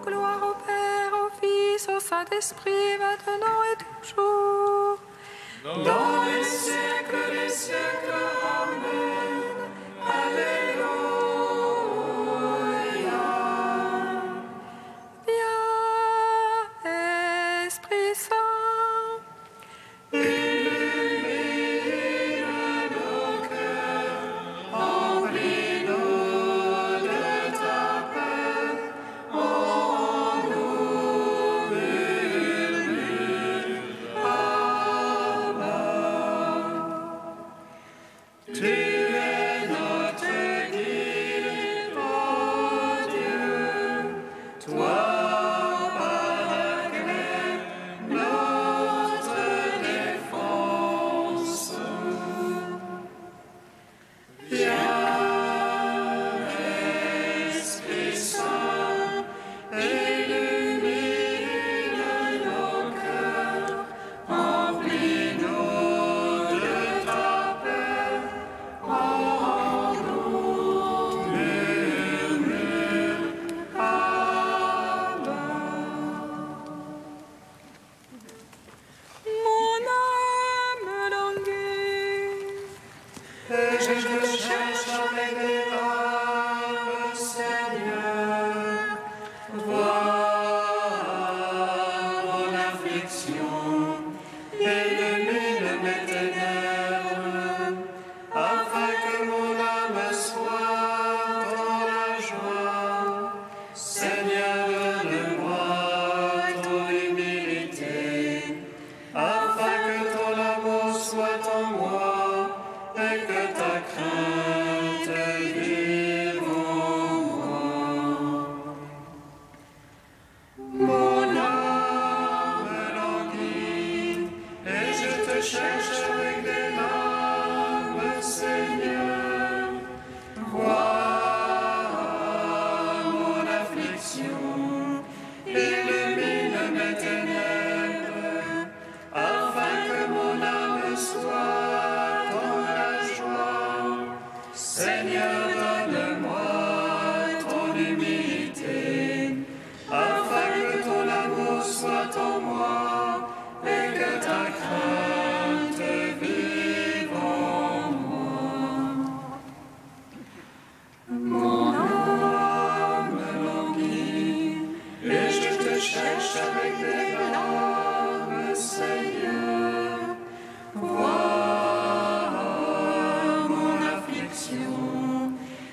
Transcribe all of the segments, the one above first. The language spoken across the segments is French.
Gloire au Père, au Fils, au Saint-Esprit, maintenant et toujours. Dans les siècles des siècles. Amen. Alléluia. Viens, Esprit Saint, Illumine nos cœurs, remplis-nous de ta paix. En nous murmure. Amen. Tu es notre guide, ô Dieu, toi, Paraclet, notre défense. Viens, Esprit Saint, illumine nos cœurs, remplis-nous de ta paix. En nous murmure. mon âme languit. Et je te cherche avec des larmes, Seigneur. Vois mon affliction, illumine mes ténèbres, afin que mon âme soit dans la joie. Seigneur, donne-moi ton humilité, afin que ton amour soit en moi et que ta crainte vive en moi. Mon âme languit et je te cherche avec des larmes, Seigneur. Vois mon affliction, illumine mes ténèbres, afin que mon âme soit dans la joie. Seigneur, donne-moi ton humilité, afin que ton amour soit en moi et que ta crainte vive en moi. Mon âme languit et je te cherche avec des larmes, Seigneur. Vois mon affliction,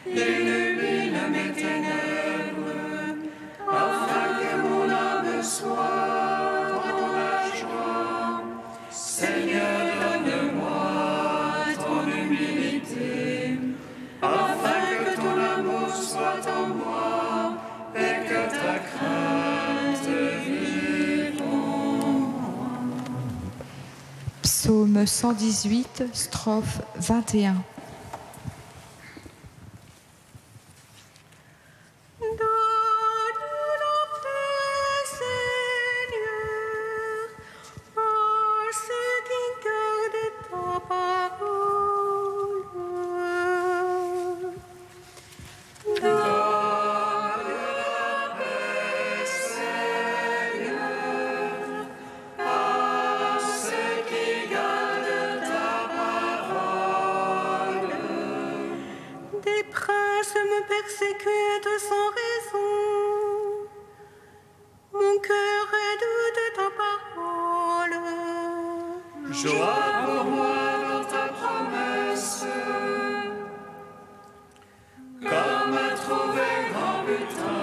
illumine mes ténèbres, afin que mon âme soit dans la joie. Seigneur, donne-moi ton humilité, afin que ton amour soit en moi et que ta crainte vive en moi. Psaume 118, strophe 21. Donne la paix, Seigneur, à ceux qui gardent ta parole. Donne la paix, Seigneur, à ceux qui gardent ta parole. Des princes me persécutent sans raison. Mon cœur redoute ta parole. Joie pour moi dans ta promesse, comme à trouver grand butin.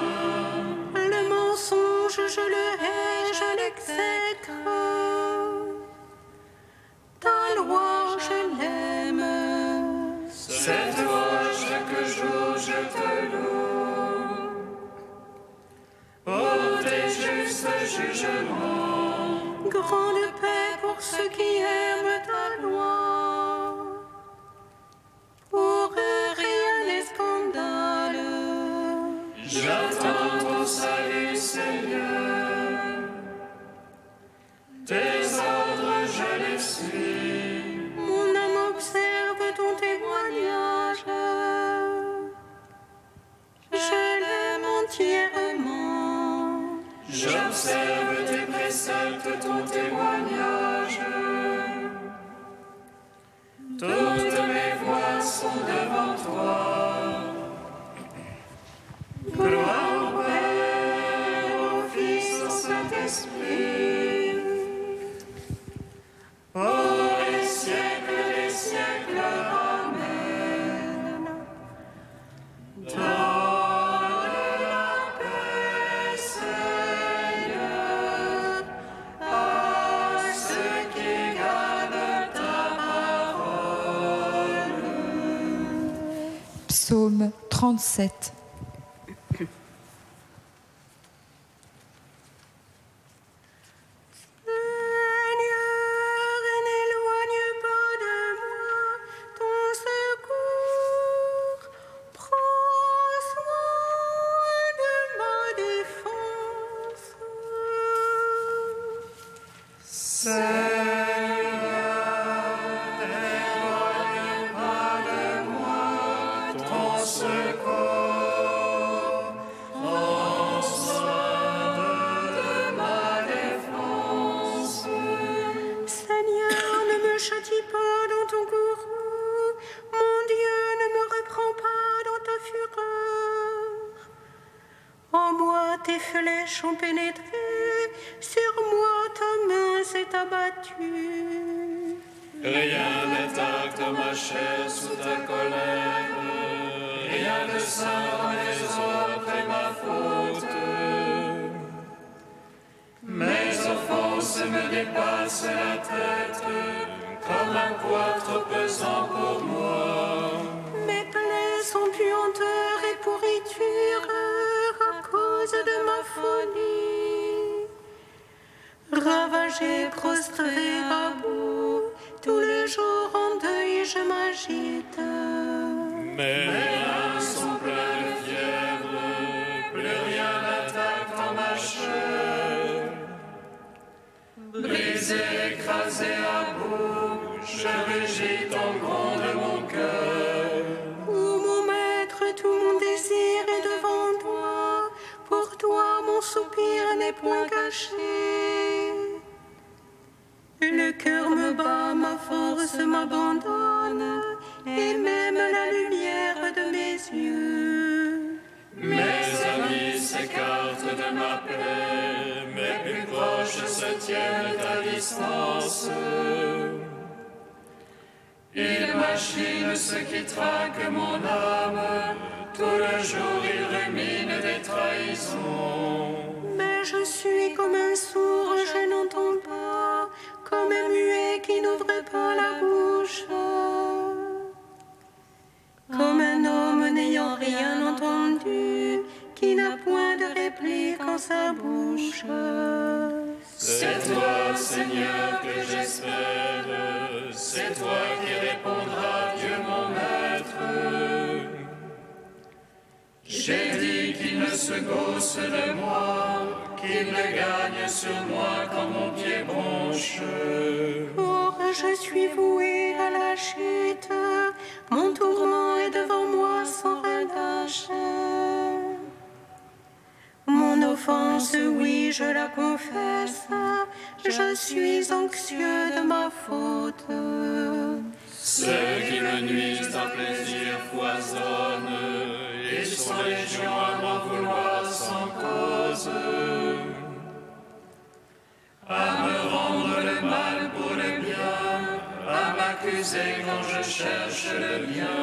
Le mensonge, je le hais, je l'exècre. Ta loi, je l'aime. Cette voix chaque jour je te loue. Pour tes justes jugements, Grande paix pour ceux qui aiment ta loi. Pour eux, rien n'est scandale. j'attends ton salut, Seigneur. Tes ordres je les suis. Mon âme observe ton témoignage. J'observe tes préceptes, ton témoignage. Toutes mes voies sont devant toi. Gloire au Père, au Fils, au Saint-Esprit, pour les siècles des siècles. Amen. Donne la paix, Seigneur, à ceux qui gardent ta parole. Psaume 37. Tes flèches ont pénétré, sur moi ta main s'est abattue. Rien n'intacte ma chair sous ta colère, rien de saint dans mes ordres et ma faute. Mes offenses me dépassent la tête, comme un poids trop pesant pour moi. Mes plaies sont puanteur et pourriture, de ma folie, ravagé, prostré à bout, tout le jour en deuil je m'agite. Mes reins sont pleins de fièvre, plus rien n'attaque dans ma chair. Brisé, écrasé à bout, je rugis en gronde de mon cœur. Ô mon maître, tout mon désir est devant toi. Pour toi, mon soupir n'est point caché. Le cœur me bat, ma force m'abandonne, et même la lumière de mes yeux. Mes amis s'écartent de ma paix, mes plus proches se tiennent à distance. Ils machinent ce qui traque mon âme, tout le jour ils ruminent des trahisons. Mais je suis comme un sourd, je n'entends pas, comme un muet qui n'ouvre pas la bouche. Comme un homme n'ayant rien entendu, qui n'a point de réplique en sa bouche. C'est toi, Seigneur, que j'espère, c'est toi qui répondras, Dieu mon maître. J'ai dit qu'il ne se gausse de moi, qu'il ne gagne sur moi quand mon pied bronche. Or je suis voué à la chute, mon tourment est devant moi sans relâche. Mon offense, oui, je la confesse, je suis anxieux de ma faute. Ceux qui me nuisent en plaisir foisonnent, ils sont légions à m'en vouloir sans cause. À me rendre le mal pour le bien, à m'accuser quand je cherche le bien.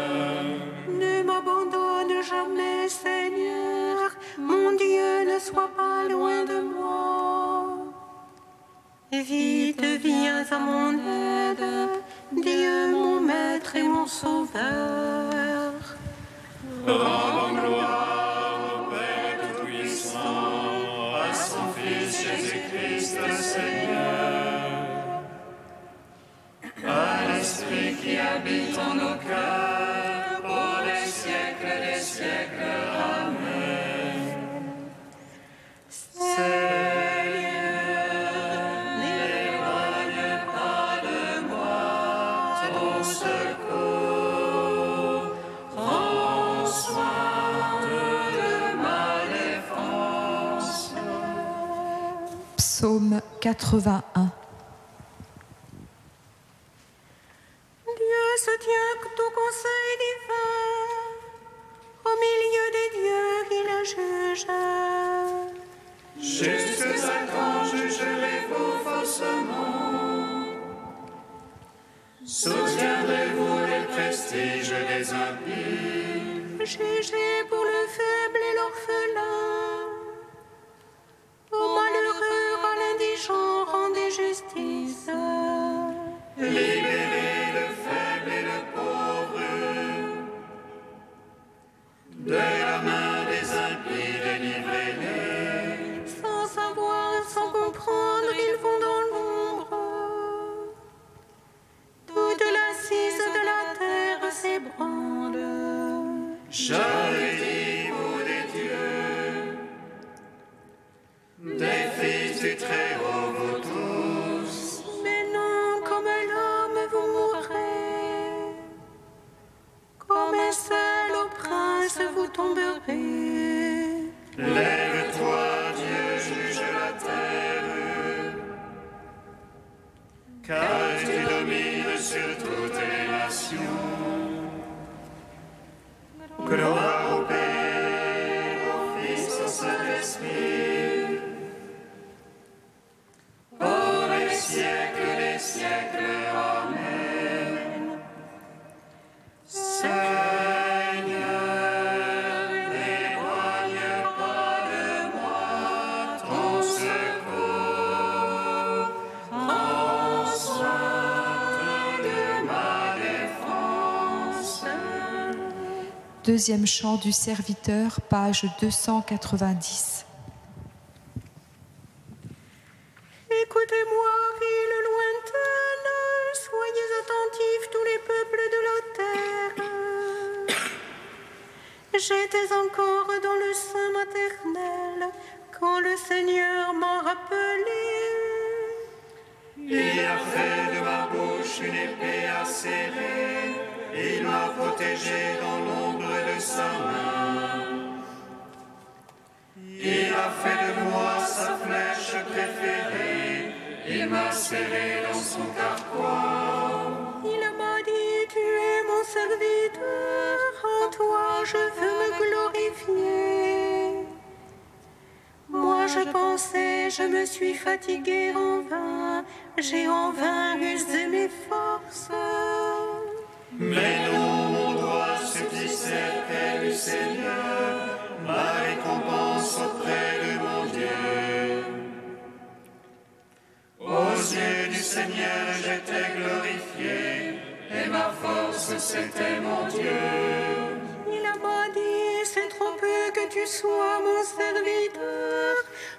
Ne m'abandonne jamais, Seigneur, mon Dieu, ne sois pas loin de moi. Vite viens à mon aide, Dieu, mon maître et mon sauveur. Rendons gloire au Père Tout-Puissant, à son Fils Jésus-Christ le Seigneur, à l'Esprit qui habite en nos cœurs, pour les siècles des siècles. Amen. Psaume 81. Dieu se tient au conseil divin, au milieu des dieux qu'il juge. Jusque à quand jugerez-vous faussement? Soutiendrez-vous les prestiges des impies? Jugez pour le faible et l'orphelin. Au malheureux, à l'indigent, rendez justice. Libérez le faible et le pauvre de la main des impies, délivrez-les. Sans savoir, sans comprendre, ils vont dans l'ombre. Toute l'assise de la terre s'ébranle. Charité-vous des dieux, des fils du Très-Haut vous tous. Mais non, comme l'homme vous mourrez, comme un seul au prince vous tomberez. Lève-toi, Dieu, juge la terre, car tu domines sur toutes les nations. Gloire au Père, au Fils, au Saint-Esprit, pour les siècles des siècles. Amen. Seigneur, n'éloigne pas de moi ton secours. Prends soin de ma défense. Deuxième chant du serviteur, page 290. Écoutez-moi, îles lointaines, soyez attentifs tous les peuples de la terre. J'étais encore dans le sein maternel quand le Seigneur m'a rappelé. Il a fait de ma bouche une épée acérée, il m'a protégé dans l'ombre de sa main. Il a fait de moi sa flèche préférée, il m'a serré dans son carquois. Il m'a dit, tu es mon serviteur, en toi je veux me glorifier. Moi je pensais, je me suis fatiguée en vain, j'ai en vain usé mes forces. Mais non, mon doigt subsistait près du Seigneur, ma récompense auprès de mon Dieu. Aux yeux du Seigneur, j'étais glorifié, et ma force, c'était mon Dieu. Il m'a dit, c'est trop peu que tu sois mon serviteur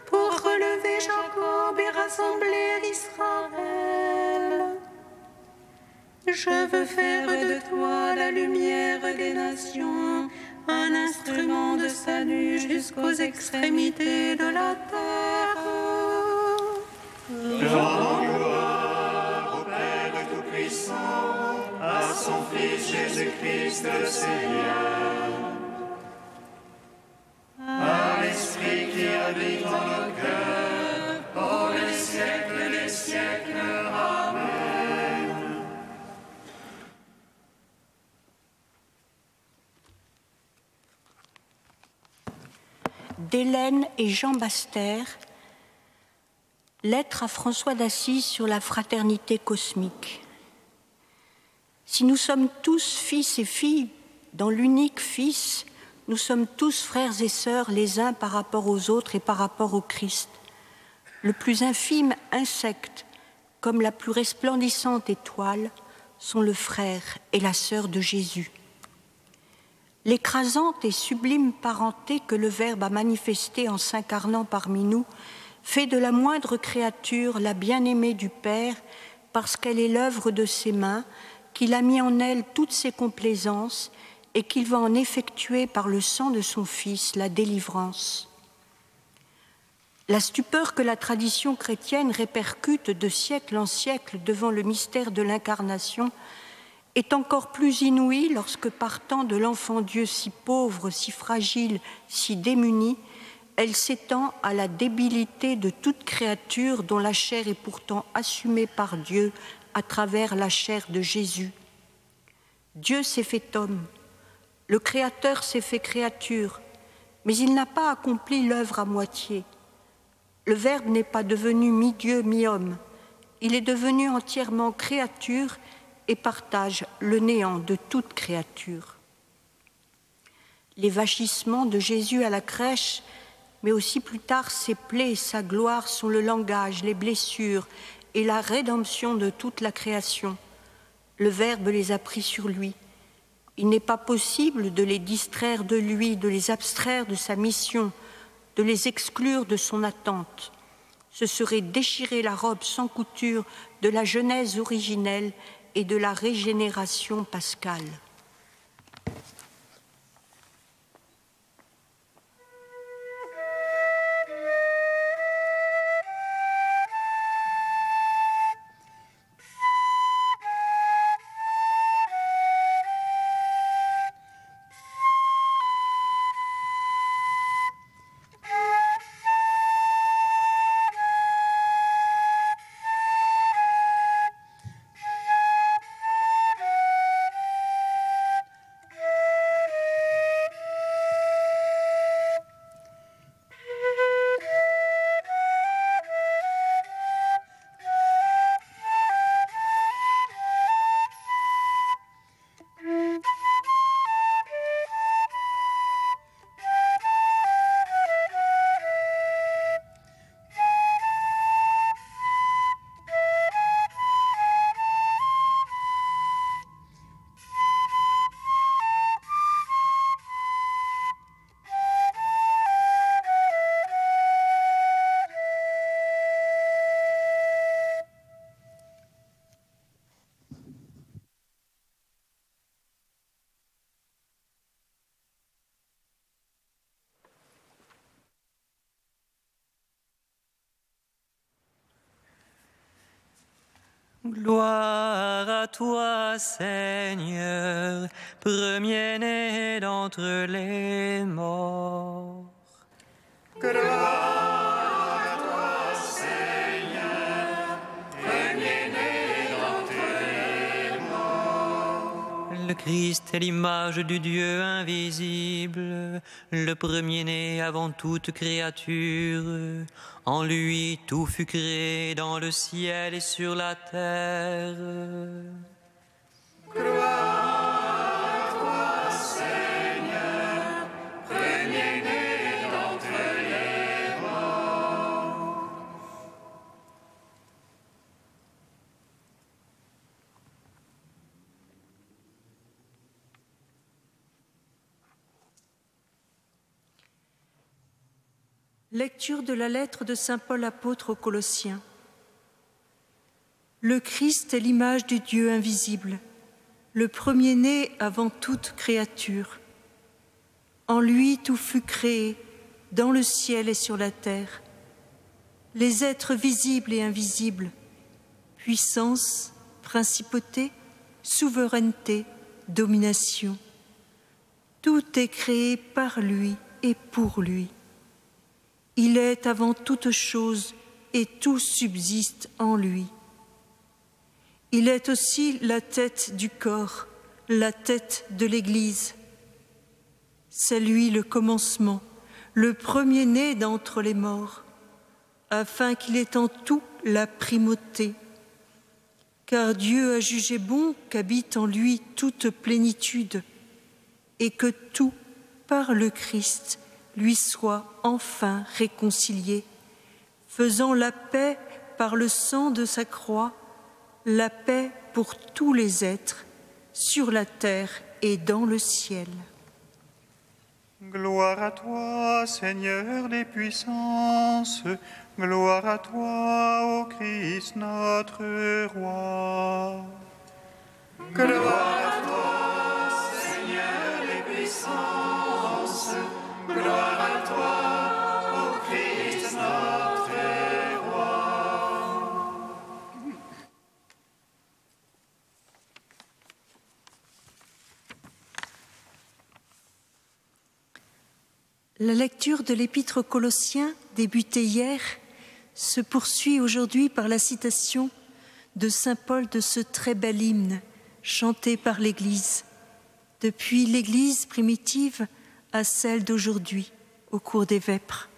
pour relever Jacob et rassembler Israël. Je veux faire de toi la lumière des nations, un instrument de salut jusqu'aux extrémités de la terre. Rends gloire au Père Tout-Puissant, à son Fils Jésus-Christ le Seigneur, à l'Esprit qui habite en nos cœurs, pour les siècles des siècles. Amen. D'Hélène et Jean Baster, lettre à François d'Assise sur la fraternité cosmique. Si nous sommes tous fils et filles dans l'unique Fils, nous sommes tous frères et sœurs les uns par rapport aux autres et par rapport au Christ. Le plus infime insecte, comme la plus resplendissante étoile, sont le frère et la sœur de Jésus. L'écrasante et sublime parenté que le Verbe a manifestée en s'incarnant parmi nous fait de la moindre créature la bien-aimée du Père parce qu'elle est l'œuvre de ses mains, qu'il a mis en elle toutes ses complaisances et qu'il va en effectuer par le sang de son Fils la délivrance. La stupeur que la tradition chrétienne répercute de siècle en siècle devant le mystère de l'incarnation est encore plus inouïe lorsque, partant de l'enfant Dieu si pauvre, si fragile, si démuni, Elle s'étend à la débilité de toute créature dont la chair est pourtant assumée par Dieu à travers la chair de Jésus. Dieu s'est fait homme, le Créateur s'est fait créature, mais il n'a pas accompli l'œuvre à moitié. Le Verbe n'est pas devenu mi-Dieu, mi-homme. Il est devenu entièrement créature et partage le néant de toute créature. Les vagissements de Jésus à la crèche, mais aussi plus tard ses plaies et sa gloire sont le langage, les blessures et la rédemption de toute la création. Le Verbe les a pris sur lui. Il n'est pas possible de les distraire de lui, de les abstraire de sa mission, de les exclure de son attente. Ce serait déchirer la robe sans couture de la genèse originelle et de la régénération pascale. Gloire à toi, Seigneur, premier-né d'entre les morts. Gloire à toi, Seigneur, premier-né d'entre les morts. Le Christ est l'image du Dieu invisible, le premier-né avant toute créature. En lui, tout fut créé dans le ciel et sur la terre. Gloire à toi, Seigneur, premier-né d'entre les morts. Lecture de la lettre de saint Paul apôtre aux Colossiens. Le Christ est l'image du Dieu invisible, le premier-né avant toute créature. En lui tout fut créé, dans le ciel et sur la terre. Les êtres visibles et invisibles, puissance, principauté, souveraineté, domination. Tout est créé par lui et pour lui. Il est avant toute chose et tout subsiste en lui. Il est aussi la tête du corps, la tête de l'Église. C'est lui le commencement, le premier-né d'entre les morts, afin qu'il ait en tout la primauté. Car Dieu a jugé bon qu'habite en lui toute plénitude et que tout, par le Christ, lui soit enfin réconcilié, faisant la paix par le sang de sa croix, la paix pour tous les êtres, sur la terre et dans le ciel. Gloire à toi, Seigneur des puissances, gloire à toi, ô Christ notre Roi. Gloire à toi, Seigneur des puissances, gloire à toi, ô Christ notre Roi. La lecture de l'Épître aux Colossiens, débutée hier, se poursuit aujourd'hui par la citation de saint Paul de ce très bel hymne chanté par l'Église, depuis l'Église primitive à celle d'aujourd'hui, au cours des Vêpres.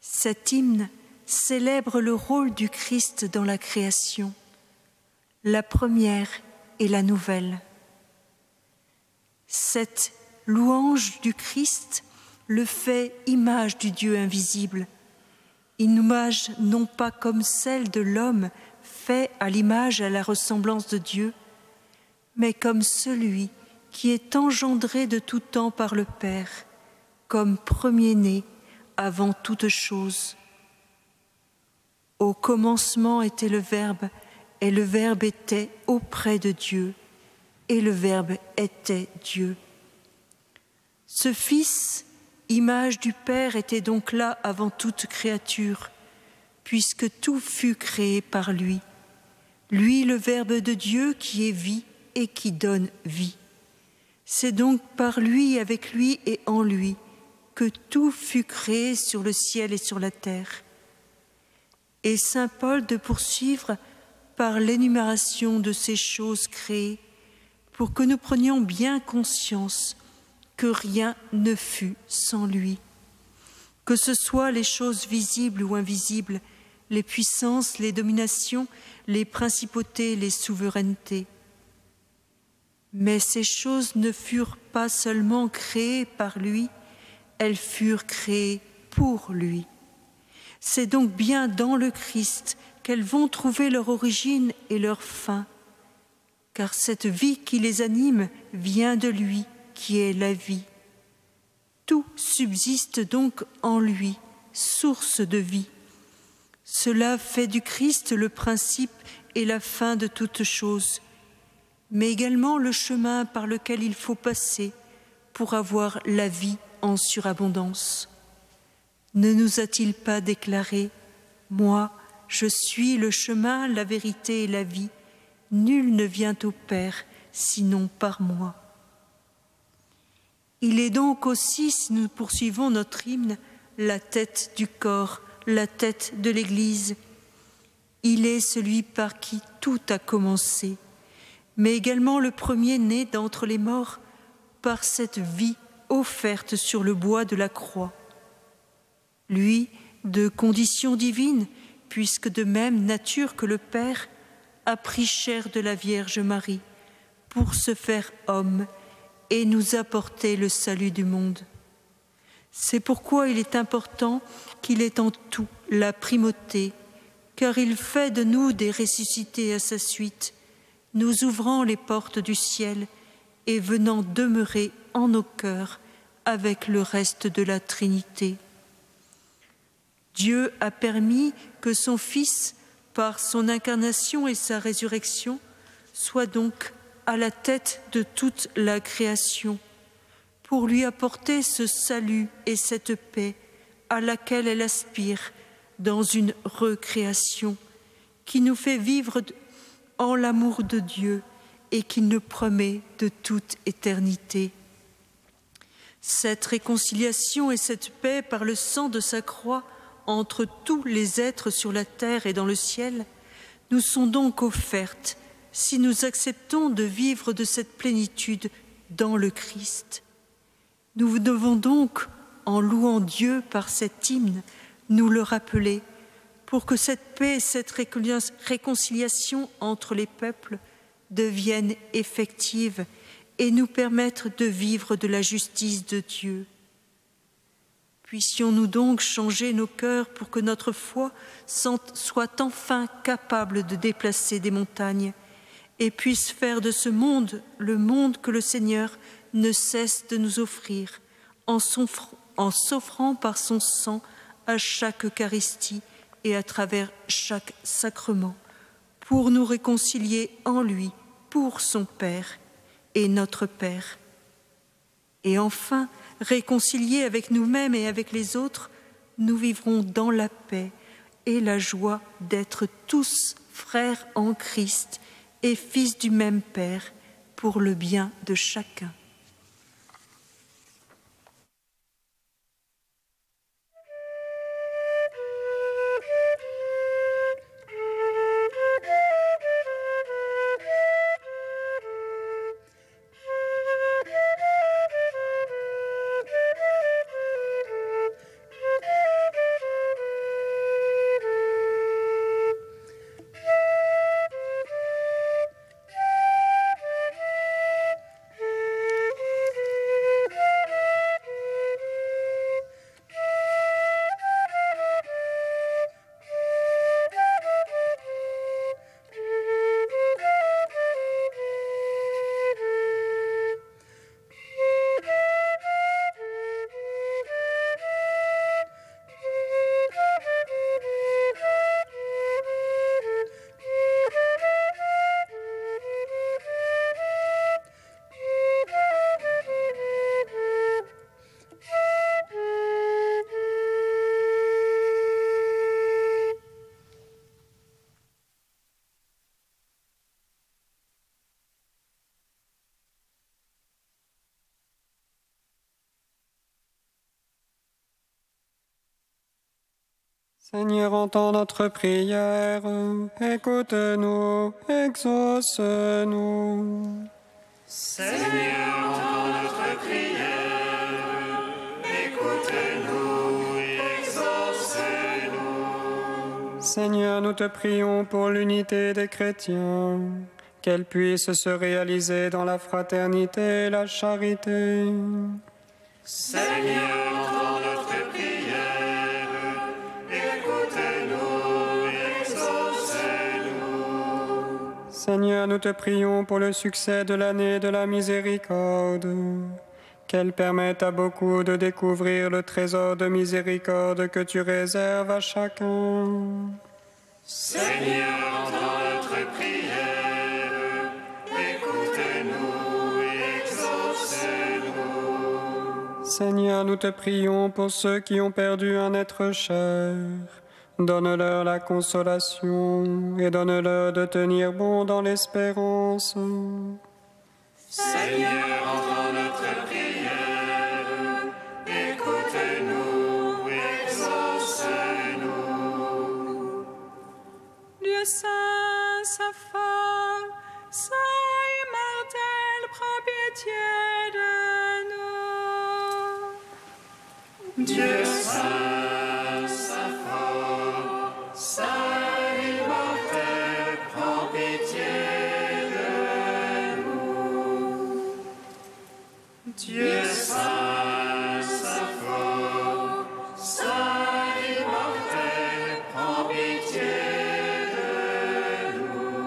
Cet hymne célèbre le rôle du Christ dans la création, la première et la nouvelle. Cette louange du Christ le fait image du Dieu invisible, image non pas comme celle de l'homme fait à l'image et à la ressemblance de Dieu, mais comme celui qui est engendré de tout temps par le Père, comme premier-né avant toute chose. Au commencement était le Verbe, et le Verbe était auprès de Dieu, et le Verbe était Dieu. Ce Fils, image du Père, était donc là avant toute créature, puisque tout fut créé par lui. Lui, le Verbe de Dieu qui est vie et qui donne vie. C'est donc par lui, avec lui et en lui, que tout fut créé sur le ciel et sur la terre. Et saint Paul de poursuivre par l'énumération de ces choses créées, pour que nous prenions bien conscience que rien ne fut sans lui, que ce soit les choses visibles ou invisibles, les puissances, les dominations, les principautés, les souverainetés. Mais ces choses ne furent pas seulement créées par lui, elles furent créées pour lui. C'est donc bien dans le Christ qu'elles vont trouver leur origine et leur fin, car cette vie qui les anime vient de lui, qui est la vie. Tout subsiste donc en lui, source de vie. Cela fait du Christ le principe et la fin de toute chose, mais également le chemin par lequel il faut passer pour avoir la vie en surabondance. Ne nous a-t-il pas déclaré « Moi, je suis le chemin, la vérité et la vie. Nul ne vient au Père, sinon par moi. » Il est donc aussi, si nous poursuivons notre hymne, la tête du corps, la tête de l'Église. Il est celui par qui tout a commencé, mais également le premier-né d'entre les morts par cette vie offerte sur le bois de la croix. Lui, de condition divine, puisque de même nature que le Père, a pris chair de la Vierge Marie pour se faire homme et nous apporter le salut du monde. C'est pourquoi il est important qu'il ait en tout la primauté, car il fait de nous des ressuscités à sa suite, nous ouvrant les portes du ciel et venant demeurer en nos cœurs avec le reste de la Trinité. Dieu a permis que son Fils, par son incarnation et sa résurrection, soit donc à la tête de toute la création, pour lui apporter ce salut et cette paix à laquelle elle aspire dans une recréation qui nous fait vivre en l'amour de Dieu et qui nous promet de toute éternité. Cette réconciliation et cette paix par le sang de sa croix entre tous les êtres sur la terre et dans le ciel nous sont donc offertes si nous acceptons de vivre de cette plénitude dans le Christ. Nous devons donc, en louant Dieu par cet hymne, nous le rappeler pour que cette paix et cette réconciliation entre les peuples deviennent effectives et nous permettre de vivre de la justice de Dieu. Puissions-nous donc changer nos cœurs pour que notre foi soit enfin capable de déplacer des montagnes et puisse faire de ce monde le monde que le Seigneur ne cesse de nous offrir en s'offrant par son sang à chaque Eucharistie et à travers chaque sacrement pour nous réconcilier en lui, pour son Père et notre Père. Et enfin, réconciliés avec nous-mêmes et avec les autres, nous vivrons dans la paix et la joie d'être tous frères en Christ et fils du même Père pour le bien de chacun. Seigneur, entends notre prière, écoute-nous, exauce-nous. Seigneur, entends notre prière, écoute-nous et exauce-nous. Seigneur, nous te prions pour l'unité des chrétiens, qu'elle puisse se réaliser dans la fraternité et la charité. Seigneur, entends notre prière, écoute-nous et exauce-nous. Seigneur, nous te prions pour le succès de l'année de la miséricorde, qu'elle permette à beaucoup de découvrir le trésor de miséricorde que tu réserves à chacun. Seigneur, entends notre prière, écoute-nous et exauce-nous. Seigneur, nous te prions pour ceux qui ont perdu un être cher. Donne-leur la consolation et donne-leur de tenir bon dans l'espérance. Seigneur, entends notre prière, écoute-nous et exauce-nous. Dieu saint, saint fort, saint immortel, prends pitié de nous. Dieu saint, saint fort, saint immortel, prends pitié de nous. Dieu saint, saint fort, saint immortel, prends pitié de nous.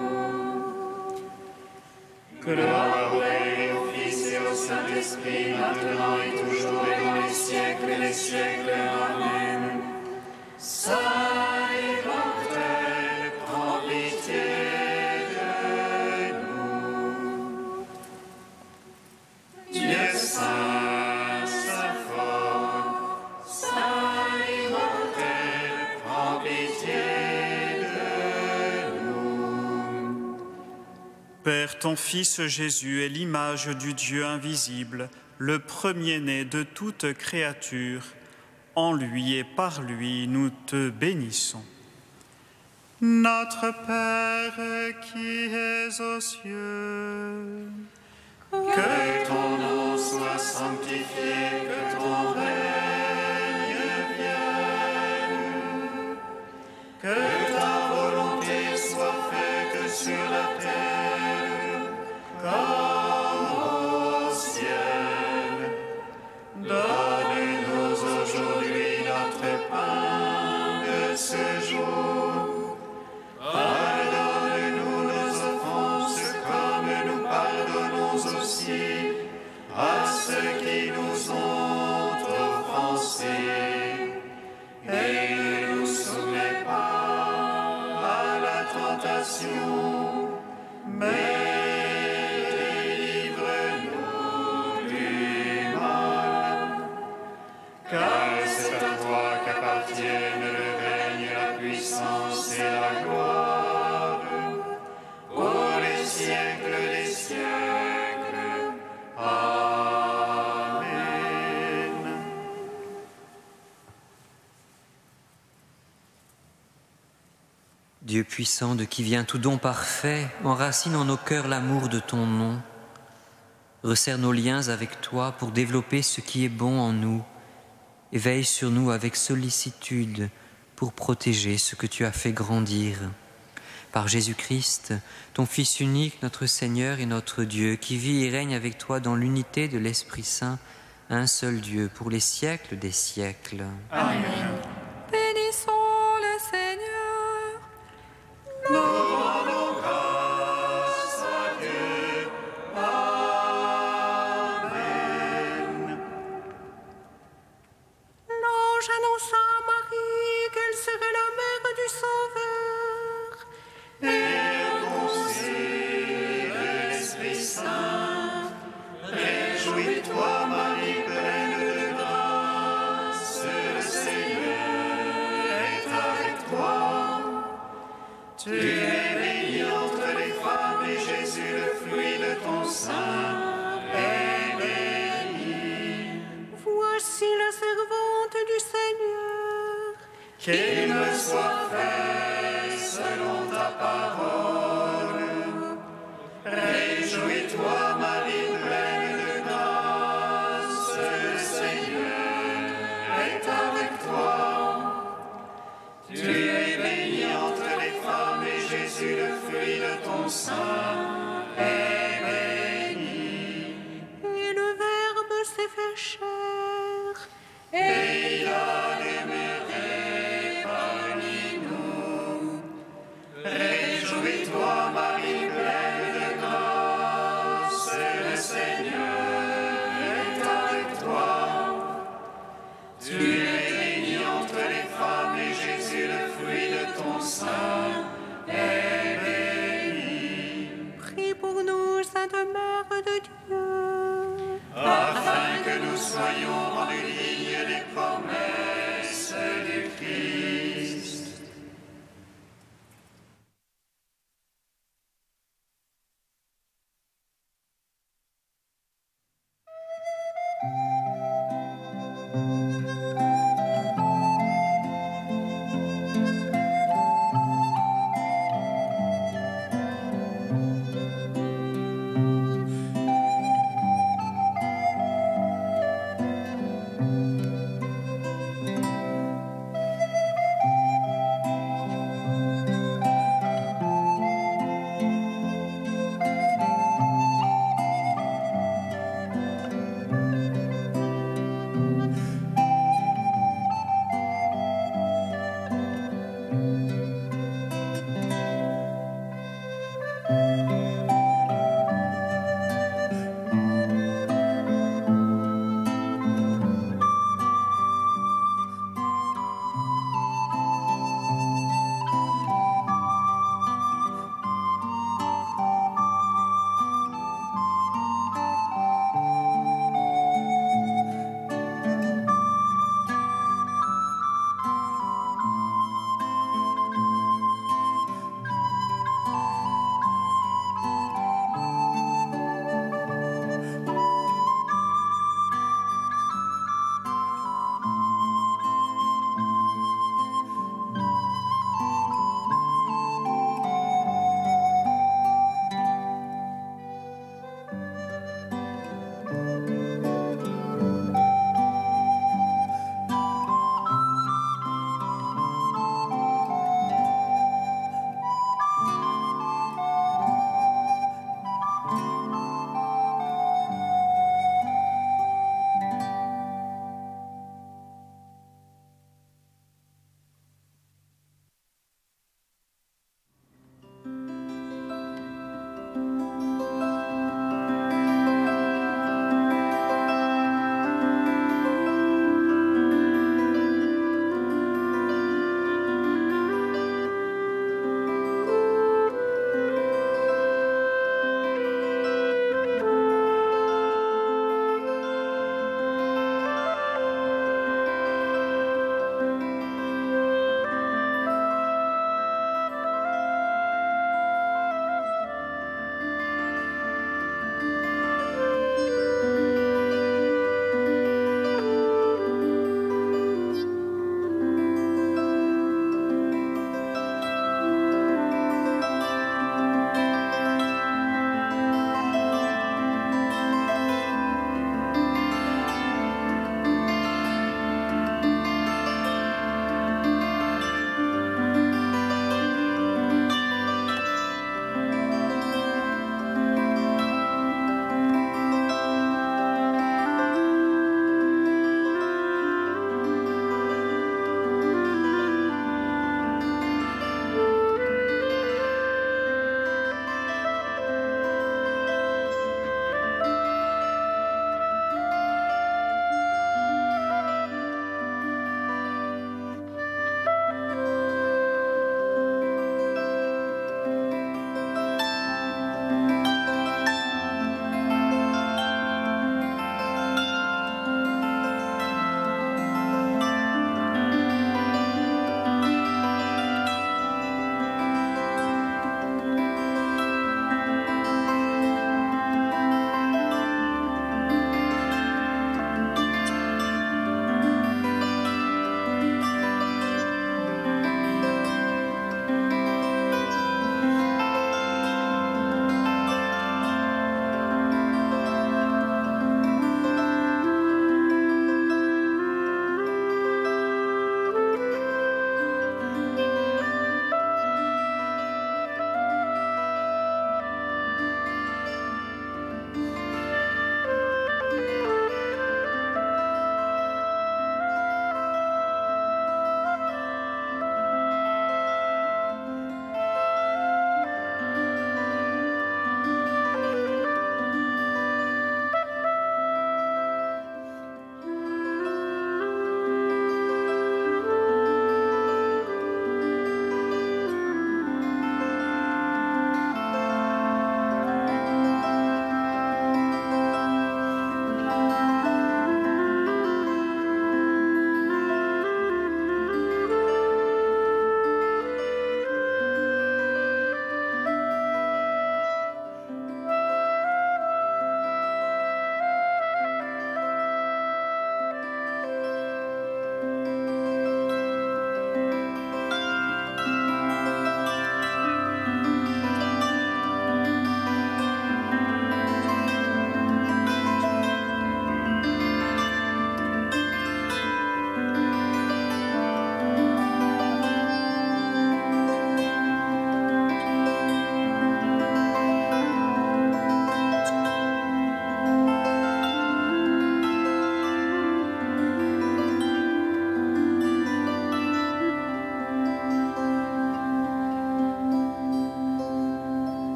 Gloire au Père et au Fils et au Saint-Esprit, maintenant et toujours et dans les siècles des siècles. Amen. Saint immortel, prends pitié de nous. Dieu saint, saint fort, saint immortel, prends pitié de nous. Père, ton Fils Jésus est l'image du Dieu invisible, le premier-né de toute créature. En lui et par lui, nous te bénissons. Notre Père qui es aux cieux, Que ton nom soit sanctifié, que ton règne vienne, que ta volonté soit faite sur la terre comme au ciel. Donne-nous aujourd'hui notre pain de ce jour. Pardonne-nous nos offenses comme nous pardonnons aussi à ceux qui nous ont offensés. Et ne nous soumets pas à la tentation, mais délivre-nous du mal. Car c'est à toi qu'appartiennent le règne, la puissance et la gloire, pour les siècles des siècles. Amen. Dieu puissant, de qui vient tout don parfait, enracine en nos cœurs l'amour de ton nom. Resserre nos liens avec toi pour développer ce qui est bon en nous et veille sur nous avec sollicitude pour protéger ce que tu as fait grandir. Par Jésus-Christ, ton Fils unique, notre Seigneur et notre Dieu, qui vit et règne avec toi dans l'unité de l'Esprit Saint, un seul Dieu, pour les siècles des siècles. Amen. Bénissons le Seigneur. Nous rendons grâce à Dieu. Amen. L'ange annonça à Marie qu'elle serait la mère du Sauveur. Et conçue de l'Esprit Saint, réjouis-toi, Marie, pleine de grâce, le Seigneur est avec toi. Tu es bénie entre les femmes et Jésus, le fruit de ton sein, est béni. Voici la servante du Seigneur, qu'il me soit fait selon ta parole. Réjouis-toi, Marie pleine de grâce, le Seigneur est avec toi. Tu es bénie entre les femmes et Jésus, le fruit de ton sein, est béni. Et le Verbe s'est fait chair, et il a demeuré parmi nous. Réjouis-toi, Marie pleine de grâce, le Seigneur est avec toi. Tu es bénie entre les femmes et Jésus, le fruit de ton sein, est béni. prie pour nous, Sainte Mère de Dieu, Afin que nous soyons rendus dignes des promesses